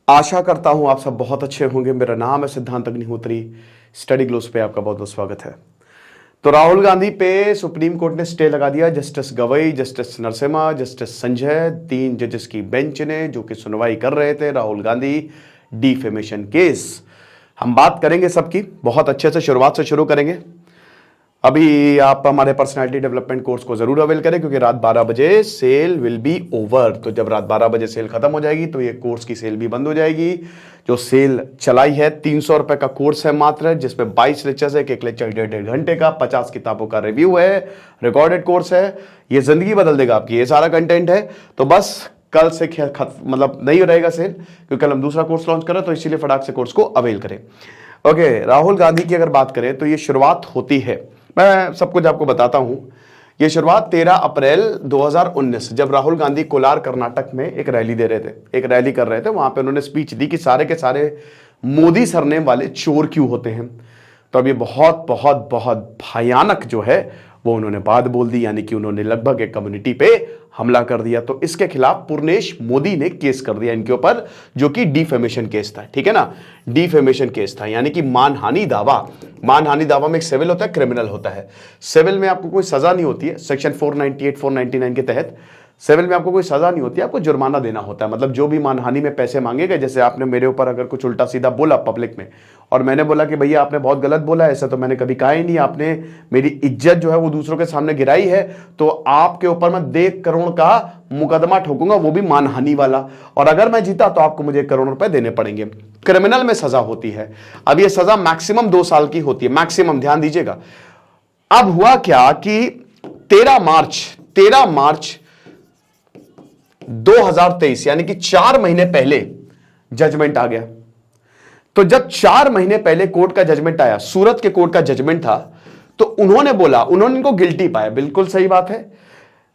आशा करता हूं आप सब बहुत अच्छे होंगे। मेरा नाम है सिद्धांत अग्निहोत्री। स्टडी ग्लोस पे आपका बहुत बहुत स्वागत है। तो राहुल गांधी पे सुप्रीम कोर्ट ने स्टे लगा दिया। Justice Gavai, justice Narasimha, justice Sanjay, 3 जजेस की बेंच ने, जो कि सुनवाई कर रहे थे राहुल गांधी डिफेमेशन केस। हम बात करेंगे सबकी, बहुत अच्छे से शुरुआत से शुरू करेंगे। अभी आप हमारे पर्सनालिटी डेवलपमेंट कोर्स को जरूर अवेल करें, क्योंकि रात 12 बजे सेल विल बी ओवर। तो जब रात 12 बजे सेल खत्म हो जाएगी तो ये कोर्स की सेल भी बंद हो जाएगी। जो सेल चलाई है, 300 रुपए का कोर्स है मात्र, जिसमें 22 लेक्चर्स है। एक लेक्चर 1.5 घंटे का, 50 किताबों का रिव्यू है, रिकॉर्डेड कोर्स है। ये जिंदगी बदल देगा आपकी, ये सारा कंटेंट है। तो बस कल से मतलब नहीं रहेगा सेल, क्योंकि कल हम दूसरा कोर्स लॉन्च करें, तो इसीलिए फटाक से कोर्स को अवेल करें। ओके, राहुल गांधी की अगर बात करें तो ये शुरुआत होती है, मैं सब कुछ आपको बताता हूं। ये शुरुआत 13 अप्रैल 2019, जब राहुल गांधी कोलार कर्नाटक में एक रैली दे रहे थे, एक रैली कर रहे थे। वहां पे उन्होंने स्पीच दी कि सारे के सारे मोदी सरनेम वाले चोर क्यों होते हैं। तो अब ये बहुत बहुत बहुत भयानक जो है वो उन्होंने बात बोल दी, यानी कि उन्होंने लगभग एक कम्युनिटी पे हमला कर दिया। तो इसके खिलाफ पूर्णेश मोदी ने केस कर दिया इनके ऊपर, जो कि डिफेमेशन केस था। ठीक है ना, डिफेमेशन केस था, यानी कि मानहानि दावा। मानहानि दावा में एक सिविल होता है, क्रिमिनल होता है। सिविल में आपको कोई सजा नहीं होती है, सेक्शन 498 499 के तहत सिविल में आपको कोई सजा नहीं होती है, आपको जुर्माना देना होता है। मतलब जो भी मानहानि में पैसे मांगे गए, जैसे आपने मेरे ऊपर अगर कुछ उल्टा सीधा बोला पब्लिक में, और मैंने बोला कि भैया आपने बहुत गलत बोला, ऐसा तो मैंने कभी कहा ही नहीं, आपने मेरी इज्जत जो है वो दूसरों के सामने गिराई है, तो आपके ऊपर मैं 1 करोड़ का मुकदमा ठोकूंगा, वो भी मानहानि वाला। और अगर मैं जीता तो आपको मुझे 1 करोड़ रुपए देने पड़ेंगे। क्रिमिनल में सजा होती है। अब ये सजा मैक्सिमम 2 साल की होती है, मैक्सिमम, ध्यान दीजिएगा। अब हुआ क्या कि 13 मार्च 2023, यानी कि 4 महीने पहले जजमेंट आ गया। तो जब 4 महीने पहले कोर्ट का जजमेंट आया, सूरत के कोर्ट का जजमेंट था, तो उन्होंने बोला, उन्होंने इनको गिल्टी पाया। बिल्कुल सही बात है,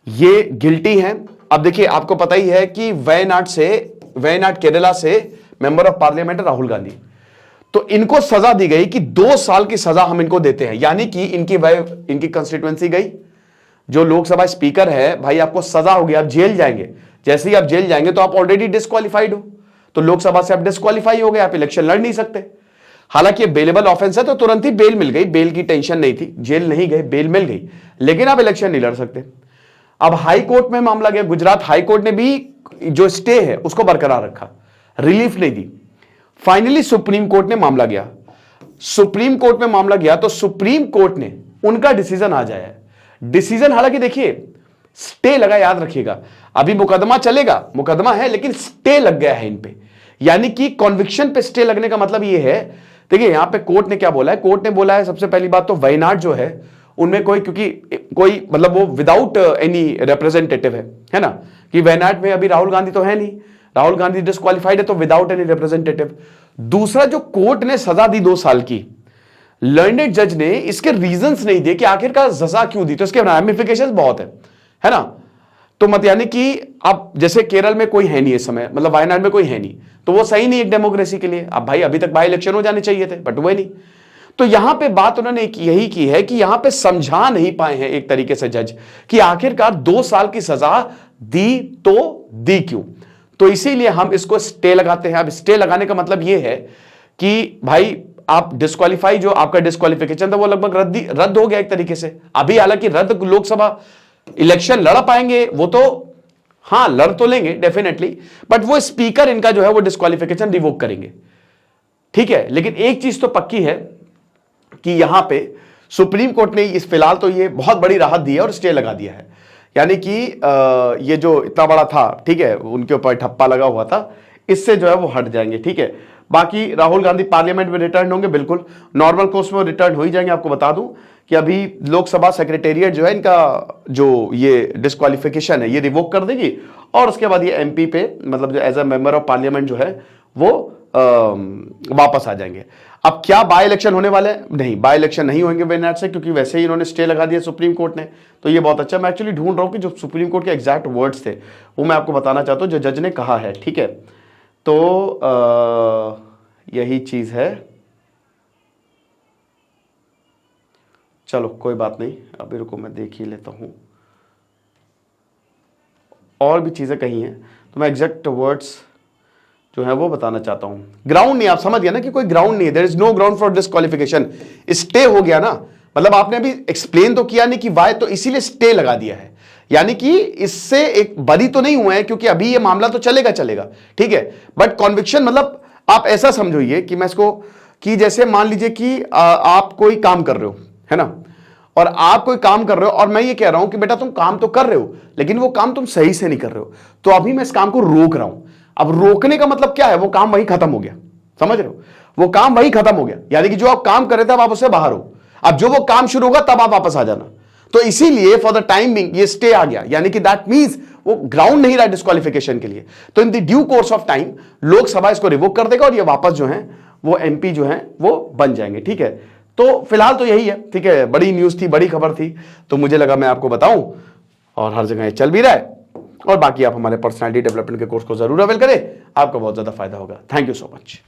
ये गिल्टी हैं। अब देखिए, आपको पता ही है कि वयनाड केरला से मेंबर ऑफ पार्लियामेंट है राहुल गांधी। तो इनको सजा दी गई कि 2 साल की सजा हम इनको देते हैं, यानी कि इनकी कंस्टिट्यूएंसी गई। जो लोकसभा स्पीकर है, भाई आपको सजा हो गया, आप जेल जाएंगे। जैसे ही आप जेल जाएंगे तो आप ऑलरेडी डिस्क्वालिफाइड हो, तो लोकसभा से आप डिस्क्वालीफाई हो गए, आप इलेक्शन लड़ नहीं सकते। हालांकि ये बेलेबल ऑफेंस है, तो तुरंत ही बेल मिल गई, बेल की टेंशन नहीं थी, जेल नहीं गए, बेल मिल गई, लेकिन आप इलेक्शन नहीं लड़ सकते। अब हाई कोर्ट में मामला गया, गुजरात हाई कोर्ट ने भी जो स्टे है उसको बरकरार रखा, रिलीफ नहीं दी। फाइनली सुप्रीम कोर्ट ने मामला गया। सुप्रीम कोर्ट में मामला गया तो सुप्रीम कोर्ट ने उनका डिसीजन आ जाए। डिसीजन, हालांकि देखिए स्टे लगा, याद रखिएगा, अभी मुकदमा चलेगा, मुकदमा है, लेकिन स्टे लग गया है इन पे। यानी कि कॉन्विक्शन पे स्टे लगने का मतलब ये है, देखिए यहां पे कोर्ट ने क्या बोला है, कोर्ट ने बोला है सबसे पहली बात तो वयनाड जो है उनमें क्योंकि कोई मतलब वो विदाउट एनी रिप्रेजेंटेटिव है ना, कि वयनाड में अभी राहुल गांधी तो है नहीं, राहुल गांधी डिस्क्वालिफाइड है, तो विदाउट एनी रिप्रेजेंटेटिव। दूसरा, जो कोर्ट ने सजा दी 2 साल की, लर्नेड जज ने इसके रीजंस नहीं दिए कि आखिरकार सजा क्यों दी, तो इसके रैमिफिकेशंस बहुत है ना। तो मत यानी कि अब जैसे केरल में कोई है नहीं इस समय, मतलब वायनाड में कोई है नहीं, तो वो सही नहीं एक डेमोक्रेसी के लिए। अब भाई अभी तक बाई इलेक्शन हो जाने चाहिए थे, बट हुए नहीं। तो यहां पे बात उन्होंने यही की है कि यहां पे समझा नहीं पाए हैं एक तरीके से जज कि आखिरकार 2 साल की सजा दी तो दी क्यों। तो इसीलिए हम इसको स्टे लगाते हैं। अब स्टे लगाने का मतलब यह है कि भाई आप डिस्क्वालीफाई, जो आपका डिस्क्वालिफिकेशन था वो लगभग रद्द हो गया एक तरीके से। अभी हालांकि रद्द लोकसभा इलेक्शन लड़ पाएंगे वो तो, हां लड़ तो लेंगे डेफिनेटली, बट वो स्पीकर इनका जो है वो डिस्क्वालिफिकेशन रिवोक करेंगे, ठीक है। लेकिन एक चीज तो पक्की है कि यहां पे सुप्रीम कोर्ट ने इस फिलहाल तो ये बहुत बड़ी राहत दी है और स्टे लगा दिया है, यानी कि ये जो इतना बड़ा था, ठीक है, उनके ऊपर ठप्पा लगा हुआ था, इससे जो है वो हट जाएंगे, ठीक है। बाकी राहुल गांधी पार्लियामेंट में रिटर्न होंगे, बिल्कुल नॉर्मल कोर्स में रिटर्न हो ही जाएंगे। आपको बता दूं कि अभी लोकसभा सेक्रेटेरिएट जो है इनका जो ये डिस्क्वालिफिकेशन है ये रिवोक कर देगी, और उसके बाद ये एमपी पे, मतलब जो as a member of parliament जो है वो वापस आ जाएंगे। अब क्या बाय इलेक्शन होने वाले हैं? नहीं, बाय इलेक्शन नहीं होंगे वयनाड से, क्योंकि वैसे ही इन्होंने स्टे लगा दिया सुप्रीम कोर्ट ने। तो ये बहुत अच्छा, मैं एक्चुअली ढूंढ रहा हूं कि जो सुप्रीम कोर्ट के एग्जैक्ट वर्ड्स थे वो मैं आपको बताना चाहता हूं, जो जज ने कहा है, ठीक है। तो यही चीज है। चलो कोई बात नहीं, अभी रुको मैं देख ही लेता हूं, और भी चीजें कही हैं तो मैं एग्जैक्ट वर्ड्स जो है वो बताना चाहता हूं। ग्राउंड नहीं, आप समझ गया ना कि कोई ग्राउंड नहीं है, there is no ground for disqualification. Stay हो गया ना, मतलब आपने अभी एक्सप्लेन तो किया नहीं कि वाई, तो इसीलिए स्टे लगा दिया है, यानी कि इससे एक बरी तो नहीं हुए हैं, क्योंकि अभी ये मामला तो चलेगा चलेगा, ठीक है, बट कॉन्विक्शन मतलब आप ऐसा समझिए कि मैं इसको, कि जैसे मान लीजिए कि आप कोई काम कर रहे हो, है ना, और आप कोई काम कर रहे हो और मैं ये कह रहा हूं कि बेटा तुम काम तो कर रहे हो लेकिन वो काम तुम सही से नहीं कर रहे हो, तो अभी मैं इस काम को रोक रहा हूं। अब रोकने का मतलब क्या है, वो काम वहीं खत्म हो गया, समझ रहे हो, वो काम वहीं खत्म हो गया, यानी कि जो आप काम कर रहे थे अब आप उससे बाहर हो, अब जो वो काम शुरू होगा तब आप वापस आ जाना। तो इसीलिए फॉर द टाइम बिंग ये स्टे आ गया, यानी कि दैट मींस वो ग्राउंड नहीं रहा डिस्क्वालिफिकेशन के लिए। तो in the due course of time Lok Sabha इसको रिवोक कर देगा और ये वापस जो है वो एमपी जो है वो बन जाएंगे, ठीक है। तो फिलहाल तो यही है, ठीक है, बड़ी न्यूज थी, बड़ी खबर थी, तो मुझे लगा मैं आपको बताऊं, और हर जगह ये चल भी रहा है। और बाकी आप हमारे पर्सनालिटी डेवलपमेंट के कोर्स को जरूर अवेल करें, आपको बहुत ज्यादा फायदा होगा। Thank you so much.